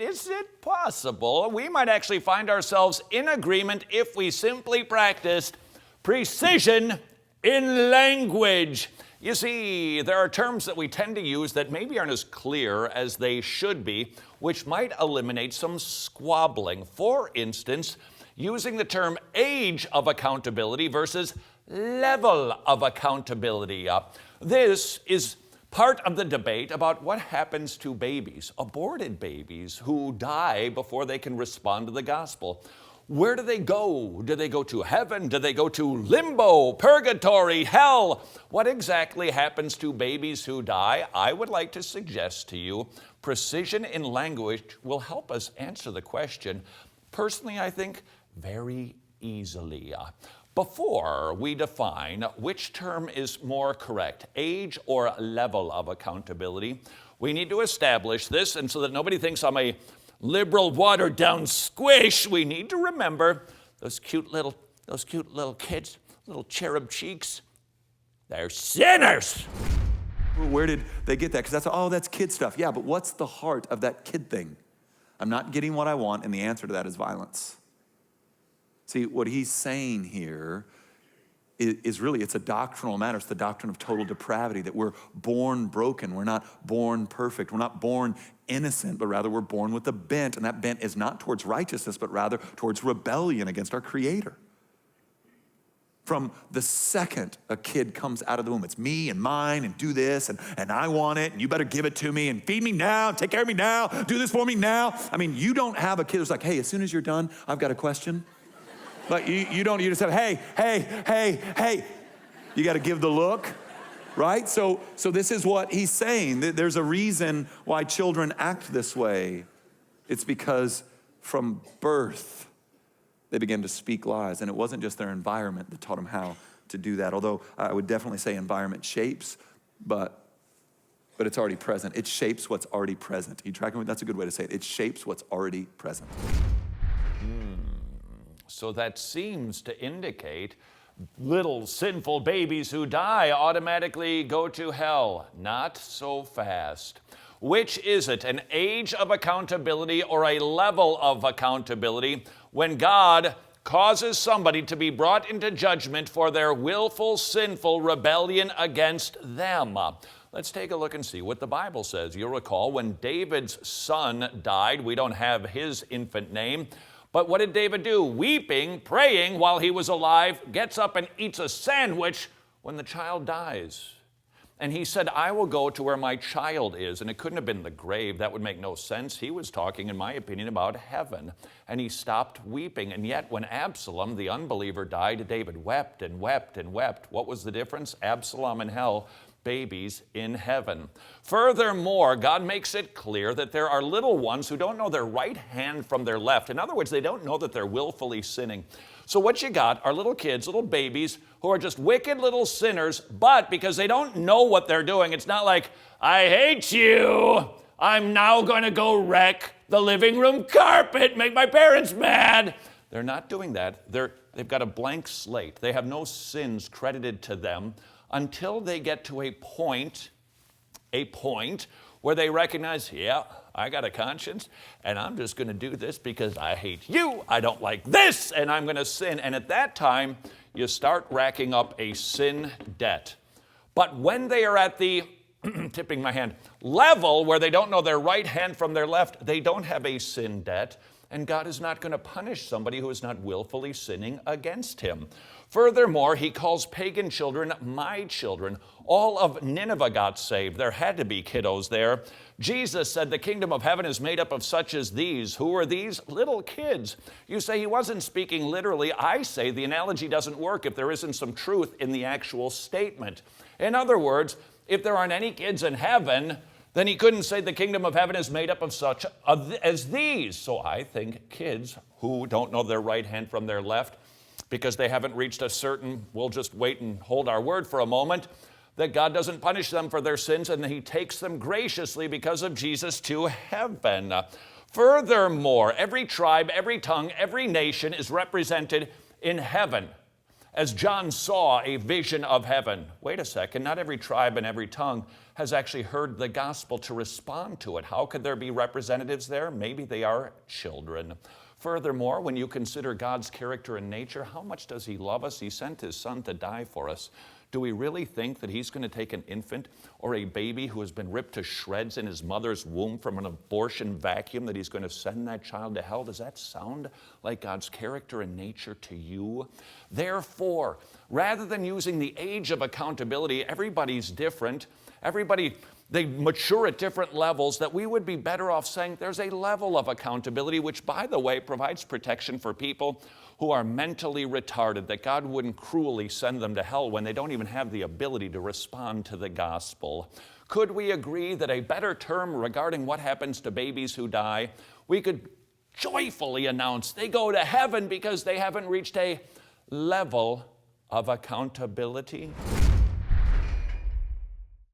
Is it possible we might actually find ourselves in agreement if we simply practiced precision in language? You see, there are terms that we tend to use that maybe aren't as clear as they should be, which might eliminate some squabbling. For instance, using the term age of accountability versus level of accountability. This is part of the debate about what happens to babies, aborted babies who die before they can respond to the gospel. Where do they go? Do they go to heaven? Do they go to limbo, purgatory, hell? What exactly happens to babies who die? I would like to suggest to you precision in language will help us answer the question. Personally, I think very easily. Before we define which term is more correct, age or level of accountability, we need to establish this, and so that nobody thinks I'm a liberal, watered-down squish, we need to remember those cute little kids, little cherub cheeks. They're sinners. Where did they get that? Because that's kid stuff. Yeah, but what's the heart of that kid thing? I'm not getting what I want, and the answer to that is violence. See, what he's saying here is really, it's a doctrinal matter. It's the doctrine of total depravity, that we're born broken. We're not born perfect. We're not born innocent, but rather we're born with a bent, and that bent is not towards righteousness, but rather towards rebellion against our Creator. From the second a kid comes out of the womb, it's me and mine, and do this, and I want it, and you better give it to me, and feed me now, take care of me now, do this for me now. I mean, you don't have a kid who's like, hey, as soon as you're done, I've got a question. Like, you just have, hey. You got to give the look, right? So this is what he's saying. There's a reason why children act this way. It's because from birth, they begin to speak lies. And it wasn't just their environment that taught them how to do that. Although I would definitely say environment shapes, but it's already present. It shapes what's already present. You tracking with? That's a good way to say it. It shapes what's already present. So that seems to indicate little sinful babies who die automatically go to hell. Not so fast. Which is it, an age of accountability or a level of accountability when God causes somebody to be brought into judgment for their willful, sinful rebellion against them? Let's take a look and see what the Bible says. You'll recall when David's son died, we don't have his infant name, but what did David do? Weeping, praying while he was alive, gets up and eats a sandwich when the child dies. And he said, I will go to where my child is. And it couldn't have been the grave. That would make no sense. He was talking, in my opinion, about heaven. And he stopped weeping. And yet when Absalom, the unbeliever, died, David wept and wept and wept. What was the difference? Absalom in hell, babies in heaven. Furthermore, God makes it clear that there are little ones who don't know their right hand from their left. In other words, they don't know that they're willfully sinning. So what you got are little kids, little babies, who are just wicked little sinners, but because they don't know what they're doing, it's not like, I hate you, I'm now going to go wreck the living room carpet, make my parents mad. They're not doing that. They've got a blank slate. They have no sins credited to them until they get to a point where they recognize, yeah, I got a conscience, and I'm just going to do this because I hate you, I don't like this, and I'm going to sin. And at that time, you start racking up a sin debt. But when they are at the, tipping my hand, level where they don't know their right hand from their left, they don't have a sin debt, and God is not going to punish somebody who is not willfully sinning against him. Furthermore, he calls pagan children my children. All of Nineveh got saved. There had to be kiddos there. Jesus said the kingdom of heaven is made up of such as these. Who are these? Little kids. You say he wasn't speaking literally. I say the analogy doesn't work if there isn't some truth in the actual statement. In other words, if there aren't any kids in heaven, then he couldn't say the kingdom of heaven is made up of such as these. So I think kids who don't know their right hand from their left, because they haven't reached a certain, we'll just wait and hold our word for a moment, that God doesn't punish them for their sins and he takes them graciously because of Jesus to heaven. Furthermore, every tribe, every tongue, every nation is represented in heaven. As John saw a vision of heaven. Wait a second, not every tribe and every tongue has actually heard the gospel to respond to it. How could there be representatives there? Maybe they are children. Furthermore, when you consider God's character and nature, how much does He love us? He sent His Son to die for us. Do we really think that He's going to take an infant or a baby who has been ripped to shreds in his mother's womb from an abortion vacuum, that He's going to send that child to hell? Does that sound like God's character and nature to you? Therefore, rather than using the age of accountability, everybody's different, they mature at different levels, that we would be better off saying there's a level of accountability, which, by the way, provides protection for people who are mentally retarded, that God wouldn't cruelly send them to hell when they don't even have the ability to respond to the gospel. Could we agree that a better term regarding what happens to babies who die, we could joyfully announce they go to heaven because they haven't reached a level of accountability?